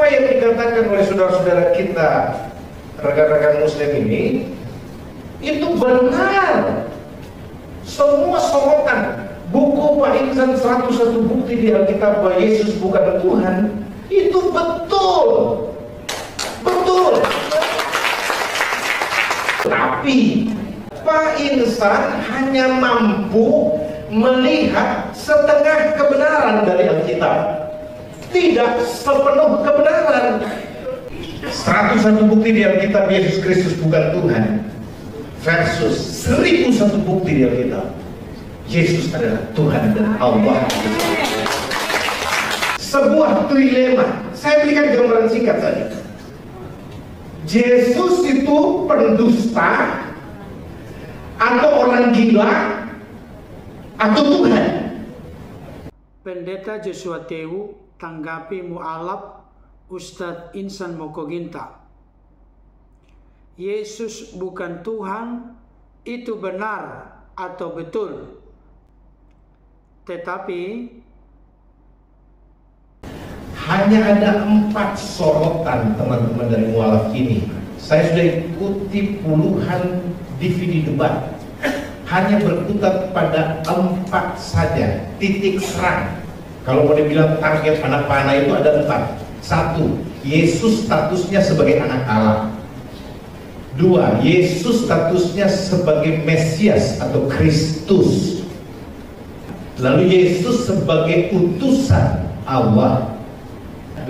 yang dikatakan oleh saudara-saudara kita, rekan-rekan muslim ini, itu benar. Semua sorotan buku Pak Insan 101 bukti di Alkitab bahwa Yesus bukan Tuhan, itu betul. Betul. Tapi Pak Insan hanya mampu melihat setengah kebenaran dari Alkitab, tidak sepenuh kebenaran. 101 bukti di Alkitab Yesus Kristus bukan Tuhan versus 1001 bukti di Alkitab Yesus adalah Tuhan dan Allah. Sebuah dilema. Saya berikan gambaran singkat saja. Yesus itu pendusta atau orang gila atau Tuhan? Pendeta Joshua Teu tanggapi mu'alaf Ustadz Insan Mokoginta. Yesus bukan Tuhan, itu benar atau betul. Tetapi hanya ada 4 sorotan teman-teman dari mu'alaf ini. Saya sudah ikuti puluhan DVD debat, hanya berkutat pada 4 saja titik serang. Kalau mau dibilang target anak panah itu ada 4. 1. Yesus statusnya sebagai anak Allah. 2. Yesus statusnya sebagai Mesias atau Kristus. Lalu Yesus sebagai utusan Allah.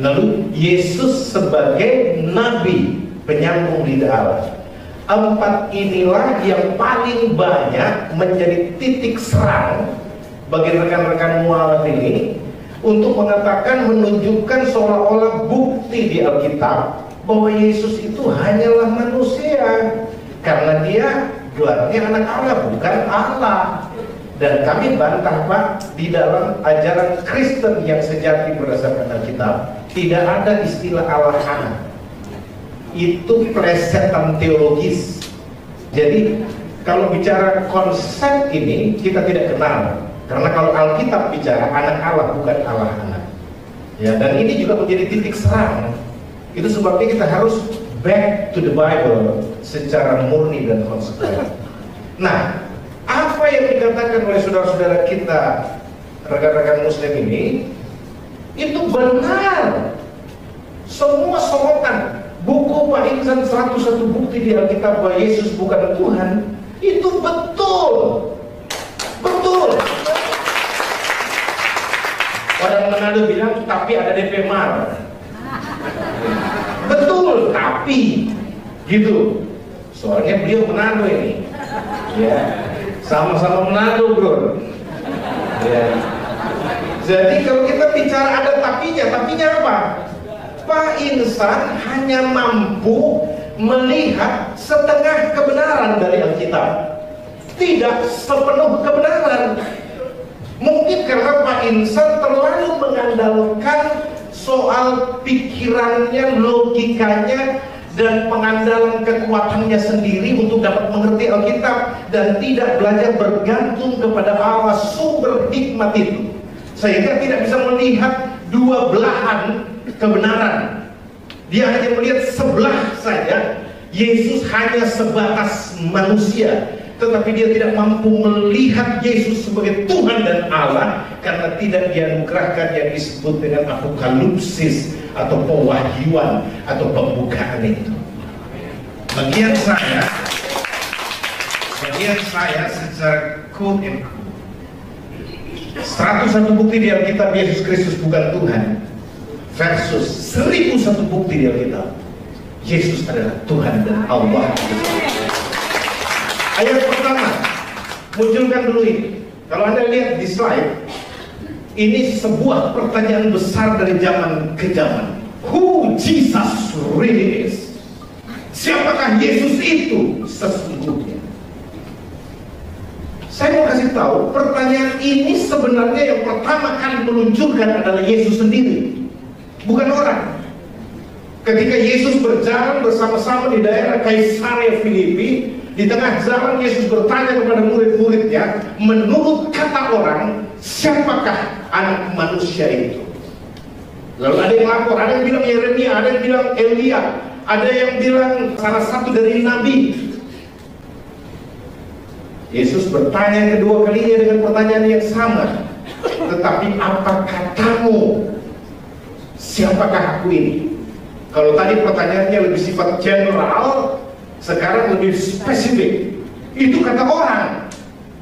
Lalu Yesus sebagai nabi penyambung lidah Allah. 4 inilah yang paling banyak menjadi titik serang bagi rekan-rekan mu'alaf ini untuk mengatakan, menunjukkan seolah-olah bukti di Alkitab bahwa Yesus itu hanyalah manusia, karena dia gelarnya anak Allah, bukan Allah. Dan kami bantah, Pak, di dalam ajaran Kristen yang sejati berdasarkan Alkitab tidak ada istilah Allah anak. Itu plesetan teologis. Jadi kalau bicara konsep ini kita tidak kenal, karena kalau Alkitab bicara anak Allah, bukan Allah anak. Ya, dan ini juga menjadi titik serang. Itu sebabnya kita harus back to the Bible secara murni dan konsekuen. Nah, apa yang dikatakan oleh saudara-saudara kita, rekan-rekan muslim ini, itu benar. Semua sorotan buku Pak Insan 101 bukti di Alkitab bahwa Yesus bukan Tuhan, itu betul. Betul. Orang Manado bilang, tapi ada DP Mar. Betul, tapi gitu. Soalnya beliau Manado ini. Ya, sama-sama Manado, bro. Ya. Jadi kalau kita bicara ada tapinya apa? Pak Insan hanya mampu melihat setengah kebenaran dari Alkitab, tidak sepenuh kebenaran. Mungkin karena Pak Insan terlalu mengandalkan soal pikirannya, logikanya, dan pengandalan kekuatannya sendiri untuk dapat mengerti Alkitab, dan tidak belajar bergantung kepada Allah sumber hikmat itu, sehingga tidak bisa melihat dua belahan kebenaran. Dia hanya melihat sebelah saja. Yesus hanya sebatas manusia, tetapi dia tidak mampu melihat Yesus sebagai Tuhan dan Allah, karena tidak dianugerahkan yang disebut dengan apokalipsis atau pewahyuan atau pembukaan itu. Bagian saya secara quote and quote, 101 bukti di Alkitab Yesus Kristus bukan Tuhan versus 1001 bukti di Alkitab Yesus adalah Tuhan dan Allah. Ayat pertama, munculkan dulu ini. Kalau Anda lihat di slide, ini sebuah pertanyaan besar dari zaman ke zaman. Who Jesus really is? Siapakah Yesus itu sesungguhnya? Saya mau kasih tahu, pertanyaan ini sebenarnya yang pertama kali meluncurkan adalah Yesus sendiri, bukan orang. Ketika Yesus berjalan bersama-sama di daerah Kaisarea Filipi, di tengah jalan Yesus bertanya kepada murid-muridnya, menurut kata orang, siapakah anak manusia itu? Lalu ada yang lapor, ada yang bilang Yeremia, ada yang bilang Elia, ada yang bilang salah satu dari nabi. Yesus bertanya kedua kalinya dengan pertanyaan yang sama. Tetapi apa katamu? Siapakah aku ini? Kalau tadi pertanyaannya lebih sifat general, sekarang lebih spesifik. Itu kata orang.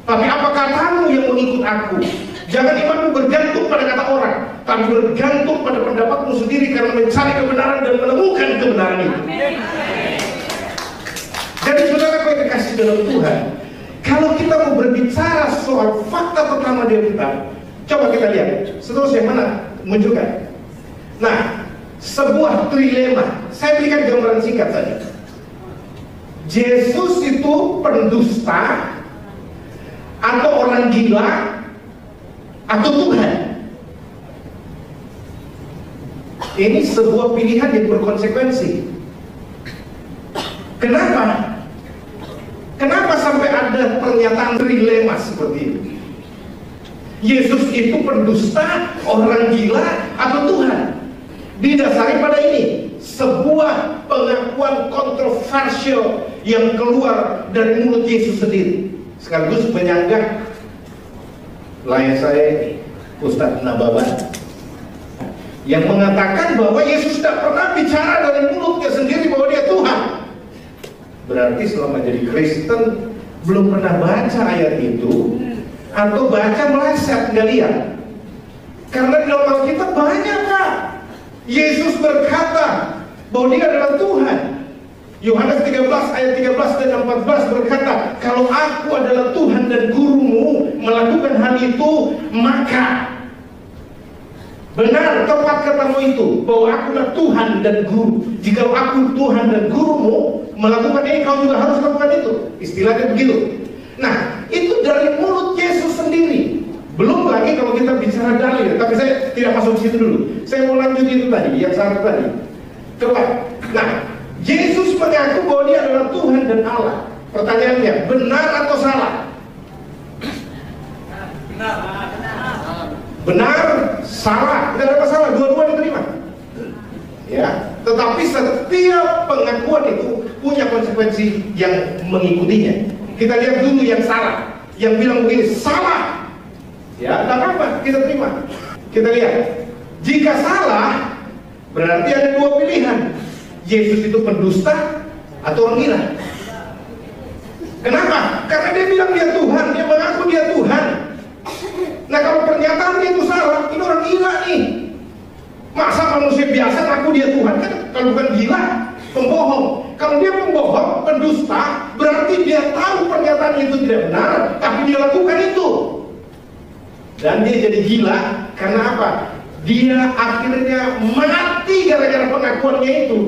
Tapi apa katamu yang mengikut aku? Jangan imanmu bergantung pada kata orang, tapi bergantung pada pendapatmu sendiri karena mencari kebenaran dan menemukan kebenaran itu. Jadi saudara yang dikasih dalam Tuhan, kalau kita mau berbicara soal fakta pertama di Alkitab, coba kita lihat seterusnya mana munculkan. Nah, sebuah trilema. Saya berikan gambaran singkat saja. Yesus itu pendusta, atau orang gila, atau Tuhan. Ini sebuah pilihan yang berkonsekuensi. Kenapa? Kenapa sampai ada pernyataan trilema seperti ini? Yesus itu pendusta, orang gila, atau Tuhan? Didasari pada ini, sebuah pengakuan kontroversial yang keluar dari mulut Yesus sendiri, sekaligus menyanggah klien saya, Ustadz Nababan, yang mengatakan bahwa Yesus tidak pernah bicara dari mulutnya sendiri bahwa dia Tuhan. Berarti selama jadi Kristen belum pernah baca ayat itu, atau baca meleset, nggak lihat. Karena di dalam Alkitab banyak, Pak, Yesus berkata bahwa dia adalah Tuhan. Yohanes 13 ayat 13 dan 14 berkata, kalau aku adalah Tuhan dan gurumu melakukan hal itu, maka benar, tepat katamu itu, bahwa akulah Tuhan dan guru. Jika aku Tuhan dan gurumu melakukan ini, kau juga harus lakukan itu. Istilahnya begitu. Nah, itu dari mulut Yesus sendiri. Belum lagi kalau kita bicara dalil. Tapi saya tidak masuk ke situ dulu. Saya mau lanjut itu tadi, yang satu tadi. Coba. Nah, Yesus mengaku bahwa dia adalah Tuhan dan Allah. Pertanyaannya, benar atau salah? Benar, salah, tidak ada masalah, dua-dua diterima. Ya, tetapi setiap pengakuan itu punya konsekuensi yang mengikutinya. Kita lihat dulu yang salah, yang bilang begini, salah. Ya, tidak apa-apa, kita terima. Kita lihat, jika salah, berarti ada dua pilihan. Yesus itu pendusta atau orang gila. Kenapa? Karena dia bilang dia Tuhan, dia mengaku dia Tuhan. Nah, kalau pernyataan dia itu salah, ini orang gila nih. Masa manusia biasa ngaku dia Tuhan? Kan kalau bukan gila, pembohong. Kalau dia pembohong, pendusta, berarti dia tahu pernyataan itu tidak benar, tapi dia lakukan itu. Dan dia jadi gila karena apa? Dia akhirnya mati gara-gara pengakuannya itu.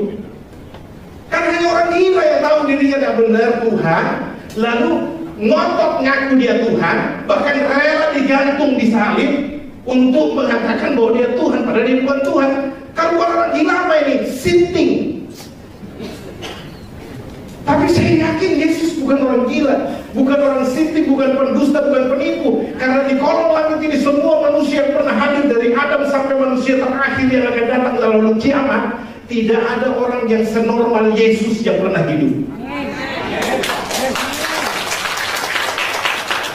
Karena hanya orang gila yang tahu dirinya tidak benar Tuhan, lalu ngotot ngaku dia Tuhan, bahkan rela digantung di salib untuk mengatakan bahwa dia Tuhan, padahal dia bukan Tuhan. Kalau bukan orang gila apa ini? Sinting. Tapi saya yakin Yesus bukan orang gila, bukan orang sinting, bukan pendusta, bukan penipu. Karena di kolong langit ini semua manusia yang pernah hadir dari Adam sampai manusia terakhir yang akan datang lalu kiamat, tidak ada orang yang senormal Yesus yang pernah hidup.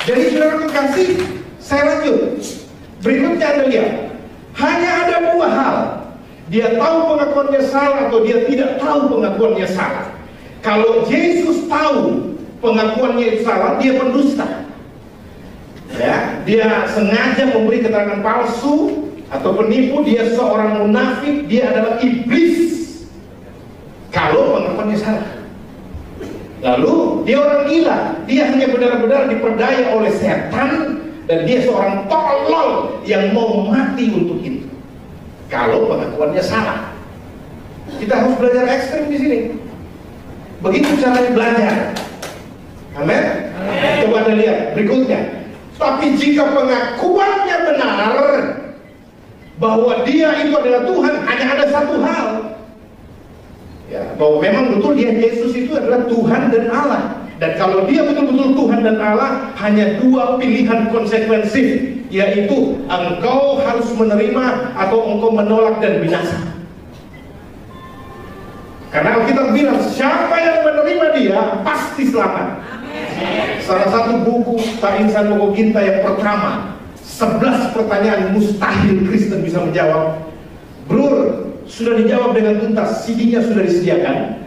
Jadi saudara kekasih, saya lanjut. Berikutnya Anda lihat, hanya ada dua hal. Dia tahu pengakuannya salah atau dia tidak tahu pengakuannya salah. Kalau Yesus tahu pengakuannya salah, dia pendusta. Ya, dia sengaja memberi keterangan palsu atau penipu, dia seorang munafik, dia adalah iblis. Kalau pengakuannya salah. Lalu dia orang gila, dia hanya benar-benar diperdaya oleh setan, dan dia seorang tolol yang mau mati untuk itu. Kalau pengakuannya salah. Kita harus belajar ekstrim di sini. Begitu caranya belajar. Amin. Coba Anda lihat berikutnya. Tapi jika pengakuannya benar bahwa dia itu adalah Tuhan, hanya ada satu hal. Ya, bahwa memang betul dia Yesus itu adalah Tuhan dan Allah. Dan kalau dia betul-betul Tuhan dan Allah, hanya dua pilihan konsekuensi. yaitu engkau harus menerima atau engkau menolak dan binasa. Karena Alkitab bilang siapa yang menerima dia pasti selamat. Salah satu buku Pak Insan Mokoginta yang pertama, 11 pertanyaan mustahil Kristen bisa menjawab. Brur, sudah dijawab dengan tuntas, CD-nya sudah disediakan,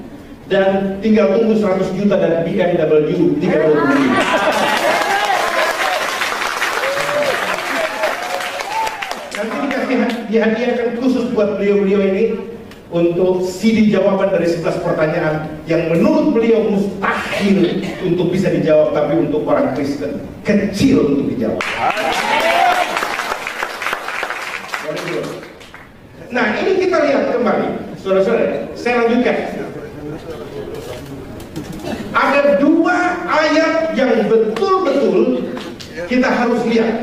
dan tinggal tunggu 100 juta dan BMW 320. Nanti dikasih dihadiahkan khusus buat beliau-beliau ini untuk CD jawaban dari 11 pertanyaan yang menurut beliau mustahil untuk bisa dijawab, tapi untuk orang Kristen kecil untuk dijawab. Nah, ini kita lihat kembali, saudara-saudara. Saya lanjutkan. Ada 2 ayat yang betul-betul kita harus lihat.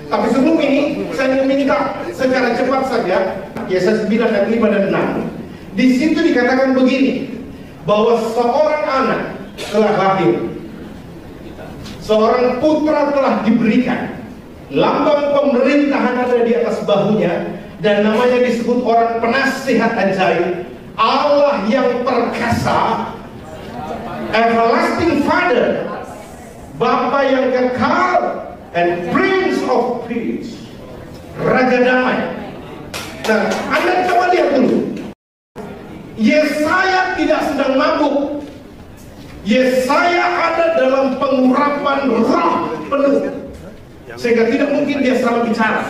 Tapi sebelum ini, saya ingin minta secara cepat saja, Yesaya 9 ayat 5 dan 6. Di situ dikatakan begini, bahwa seorang anak telah lahir, seorang putra telah diberikan, lambang pemerintahan ada di atas bahunya, dan namanya disebut orang penasihat ajaib, Allah yang perkasa, Everlasting Father, Bapa yang kekal, and Prince of Peace, Raja Damai. Nah, Anda coba lihat dulu. Yesaya tidak sedang mabuk. Yesaya ada dalam pengurapan roh penuh, sehingga tidak mungkin dia salah bicara.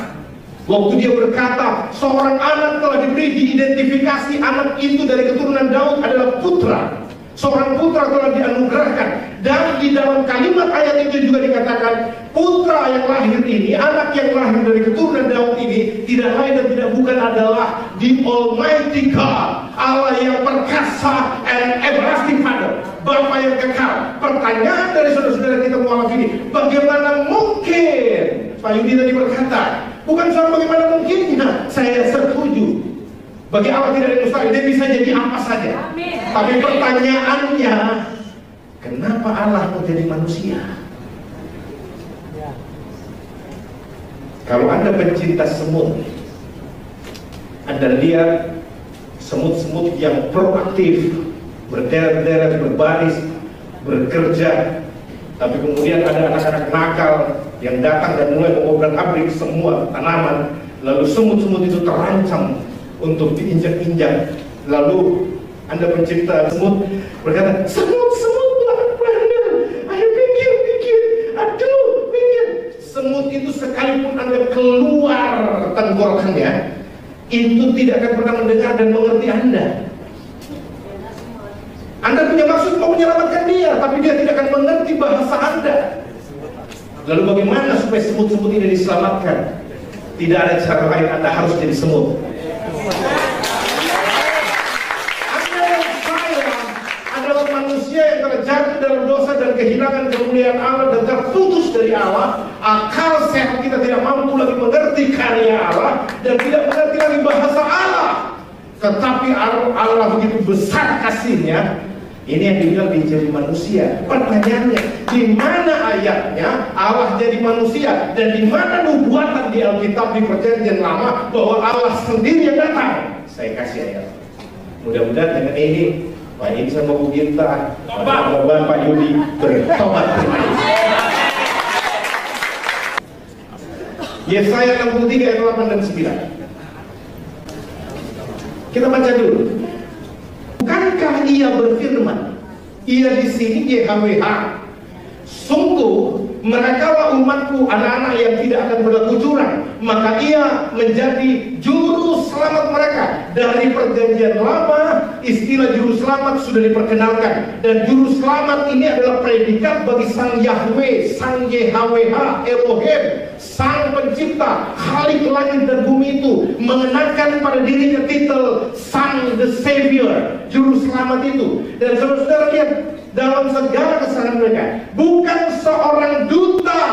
Waktu dia berkata, seorang anak telah diberi, diidentifikasi anak itu dari keturunan Daud adalah putra. Seorang putra telah dianugerahkan. Dan di dalam kalimat ayat itu juga dikatakan, putra yang lahir ini, anak yang lahir dari keturunan Daud ini, tidak lain dan tidak bukan adalah the Almighty God, Allah yang perkasa and everlasting Father, Bapa yang kekal. Pertanyaan dari saudara-saudara kita mualaf ini, bagaimana mungkin? Pak Yudi tadi berkata, bukan soal bagaimana mungkinnya, saya setuju. Bagi Allah tidak ada mustahil, dia bisa jadi apa saja. Amin. Tapi pertanyaannya, kenapa Allah mau jadi manusia? Kalau Anda pencinta semut, Anda lihat semut-semut yang proaktif, berderet-deret, berbaris, bekerja. Tapi kemudian ada anak-anak nakal yang datang dan mulai mengobrak-abrik semua tanaman. Lalu semut-semut itu terancam untuk diinjak-injak. Lalu Anda pencipta semut berkata, semut-semut pelan-pelan, ayo pikir, aduh pikir. Semut itu sekalipun Anda keluar tenggorokannya, itu tidak akan pernah mendengar dan mengerti Anda. Anda punya maksud mau menyelamatkan dia, tapi dia tidak akan mengerti bahasa Anda. Lalu bagaimana supaya semut-semut ini diselamatkan? Tidak ada cara lain, Anda harus jadi semut. Anda dan saya adalah manusia yang terjatuh dalam dosa dan kehilangan kemuliaan Allah dan terputus dari Allah. Akal sehat kita tidak mampu lagi mengerti karya Allah dan tidak mengerti lagi bahasa Allah. Tetapi Allah begitu besar kasihnya. Ini yang dibilang dia jadi manusia. Pertanyaannya, di mana ayatnya Allah jadi manusia, dan di mana nubuatan di Alkitab di Perjanjian Lama bahwa Allah sendiri yang datang? Saya kasih ayat. Mudah-mudahan dengan ini Pak Insan Mokoginta, Pak Yudi bertobat. Yesaya 63 ayat 8 dan 9. Kita baca dulu. Bukankah ia berfirman, ia di sini YHWH, sungguh merekalah umatku, anak-anak yang tidak akan berlaku curang, maka ia menjadi juru selamat mereka. Dari Perjanjian Lama, istilah juru selamat sudah diperkenalkan, dan juru selamat ini adalah predikat bagi Sang Yahweh, Sang YHWH, Elohim, Sang Pencipta, Khalik langit dan bumi itu, mengenakan pada dirinya titel Sang the Savior, juru selamat itu. Dan saudara-saudara lihat, dalam segala kesalahan mereka, bukan seorang duta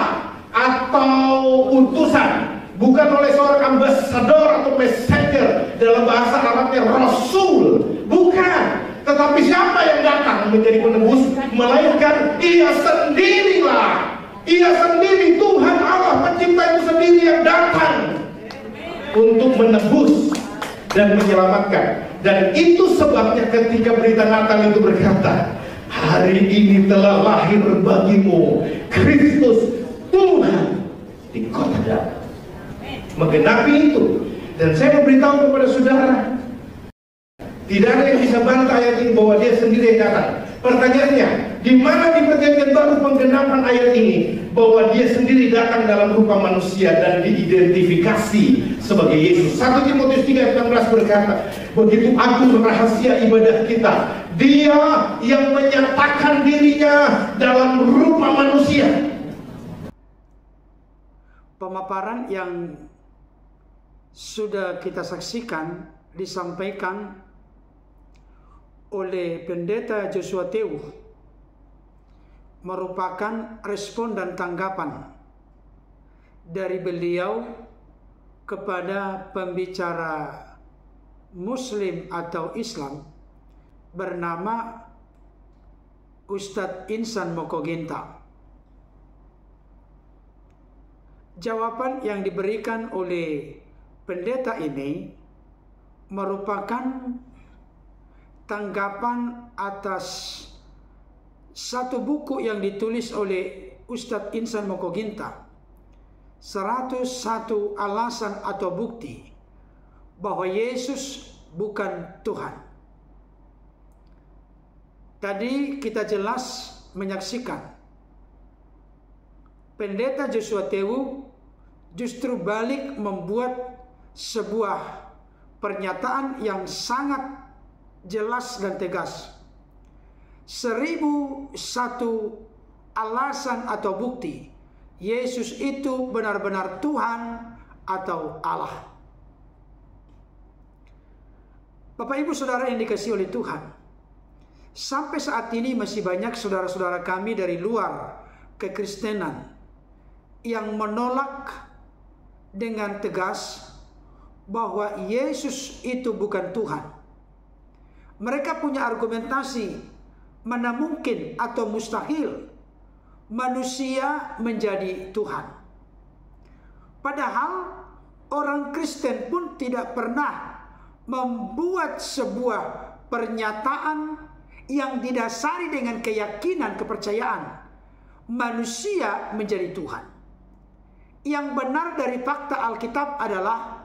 atau utusan, bukan oleh seorang ambasador atau messenger, dalam bahasa Arabnya rasul, bukan. Tetapi siapa yang datang menjadi penebus? Melainkan ia sendirilah. Ia sendiri, Tuhan Allah pencipta itu sendiri yang datang untuk menebus dan menyelamatkan. Dan itu sebabnya ketika berita Natal itu berkata, hari ini telah lahir bagimu Kristus Tuhan di kota Daud. Menggenapi itu. Dan saya memberitahu kepada saudara, tidak ada yang bisa bantah ayat ini bahwa dia sendiri yang datang. Pertanyaannya, di mana di Perjanjian Baru penggenapan ayat ini bahwa dia sendiri datang dalam rupa manusia dan diidentifikasi sebagai Yesus? 1 Timotius 3:16 berkata, begitu agung rahasia ibadah kita, dia yang menyatakan dirinya dalam rupa manusia. Pemaparan yang sudah kita saksikan disampaikan oleh Pendeta Joshua Tewu merupakan respon dan tanggapan dari beliau kepada pembicara Muslim atau Islam bernama Ustadz Insan Mokoginta. Jawaban yang diberikan oleh pendeta ini merupakan tanggapan atas satu buku yang ditulis oleh Ustadz Insan Mokoginta, 101 alasan atau bukti bahwa Yesus bukan Tuhan. Tadi kita jelas menyaksikan Pendeta Joshua Tewu justru balik membuat sebuah pernyataan yang sangat jelas dan tegas. 1001 alasan atau bukti Yesus itu benar-benar Tuhan atau Allah. Bapak Ibu Saudara yang dikasihi oleh Tuhan, sampai saat ini masih banyak saudara-saudara kami dari luar kekristenan yang menolak dengan tegas bahwa Yesus itu bukan Tuhan. Mereka punya argumentasi, mana mungkin atau mustahil manusia menjadi Tuhan. Padahal orang Kristen pun tidak pernah membuat sebuah pernyataan yang didasari dengan keyakinan, kepercayaan manusia menjadi Tuhan. Yang benar dari fakta Alkitab adalah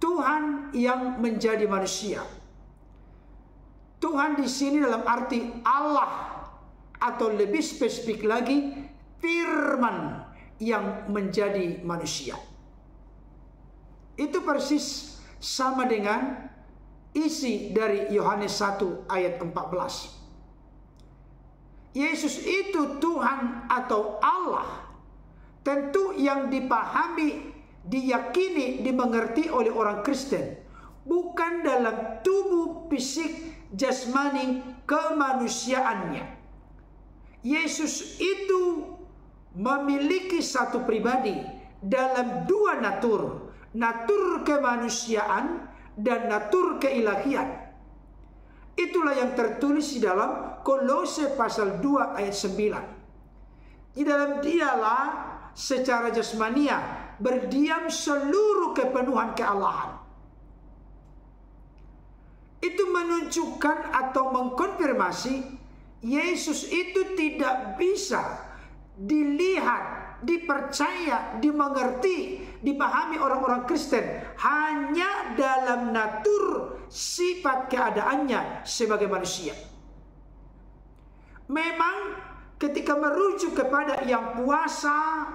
Tuhan yang menjadi manusia. Tuhan di sini dalam arti Allah, atau lebih spesifik lagi firman yang menjadi manusia. Itu persis sama dengan isi dari Yohanes 1 ayat 14. Yesus itu Tuhan atau Allah, tentu yang dipahami, diyakini, dimengerti oleh orang Kristen, bukan dalam tubuh fisik jasmani kemanusiaannya. Yesus itu memiliki satu pribadi dalam dua natur, natur kemanusiaan dan natur keilahian. Itulah yang tertulis di dalam Kolose pasal 2 ayat 9. Di dalam dialah secara jasmania berdiam seluruh kepenuhan keallahan. Itu menunjukkan atau mengkonfirmasi Yesus itu tidak bisa dilihat, dipercaya, dimengerti, dipahami orang-orang Kristen hanya dalam natur sifat keadaannya sebagai manusia. Memang ketika merujuk kepada yang puasa,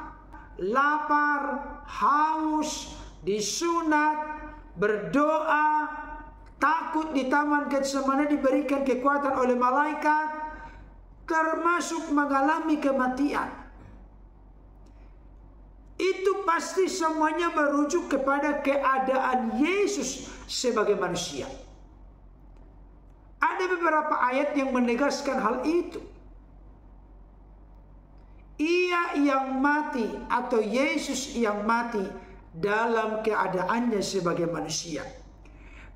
lapar, haus, disunat, berdoa, takut di taman Getsemani diberikan kekuatan oleh malaikat, termasuk mengalami kematian. Itu pasti semuanya merujuk kepada keadaan Yesus sebagai manusia. Ada beberapa ayat yang menegaskan hal itu. Ia yang mati atau Yesus yang mati dalam keadaannya sebagai manusia.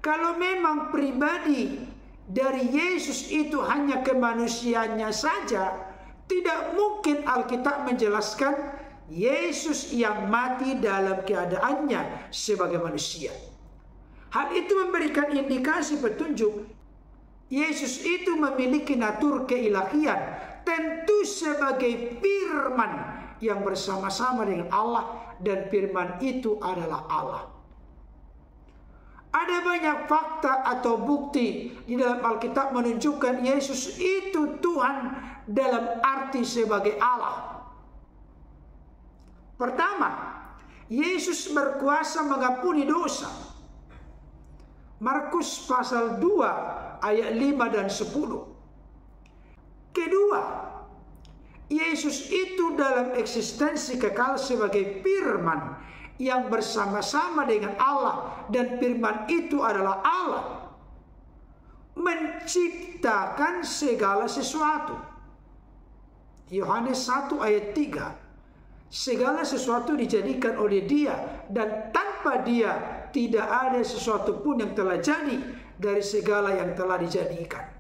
Kalau memang pribadi dari Yesus itu hanya kemanusiaannya saja, Tidak mungkin Alkitab menjelaskan Yesus yang mati dalam keadaannya sebagai manusia. Hal itu memberikan indikasi petunjuk Yesus itu memiliki natur keilahian, tentu sebagai firman yang bersama-sama dengan Allah, dan firman itu adalah Allah. Ada banyak fakta atau bukti di dalam Alkitab menunjukkan Yesus itu Tuhan dalam arti sebagai Allah. Pertama, Yesus berkuasa mengampuni dosa. Markus pasal 2 ayat 5 dan 10. Kedua, Yesus itu dalam eksistensi kekal sebagai firman yang bersama-sama dengan Allah, dan firman itu adalah Allah menciptakan segala sesuatu. Yohanes 1 ayat 3. Segala sesuatu dijadikan oleh Dia, dan tanpa Dia tidak ada sesuatu pun yang telah jadi dari segala yang telah dijadikan.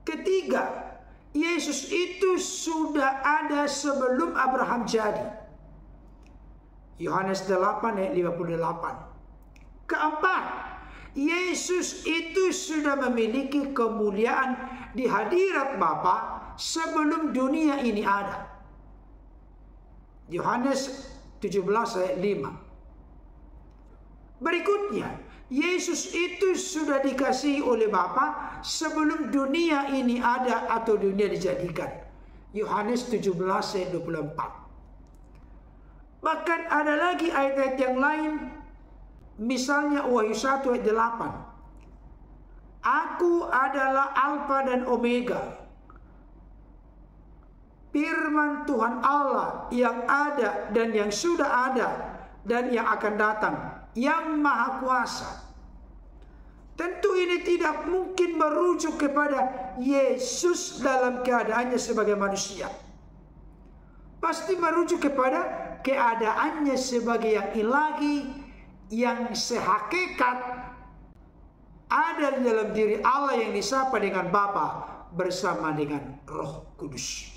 Ketiga, Yesus itu sudah ada sebelum Abraham jadi. Yohanes 8 ayat 58. Keempat, Yesus itu sudah memiliki kemuliaan di hadirat Bapa sebelum dunia ini ada. Yohanes 17 ayat 5. Berikutnya, Yesus itu sudah dikasihi oleh Bapa sebelum dunia ini ada atau dunia dijadikan. Yohanes 17 ayat 24. Bahkan ada lagi ayat-ayat yang lain. Misalnya Wahyu 1 ayat 8. Aku adalah Alfa dan Omega, firman Tuhan Allah yang ada dan yang sudah ada dan yang akan datang, yang Maha Kuasa. Tentu ini tidak mungkin merujuk kepada Yesus dalam keadaannya sebagai manusia. Pasti merujuk kepada keadaannya sebagai yang ilahi, yang sehakikat ada di dalam diri Allah yang disapa dengan Bapa bersama dengan Roh Kudus.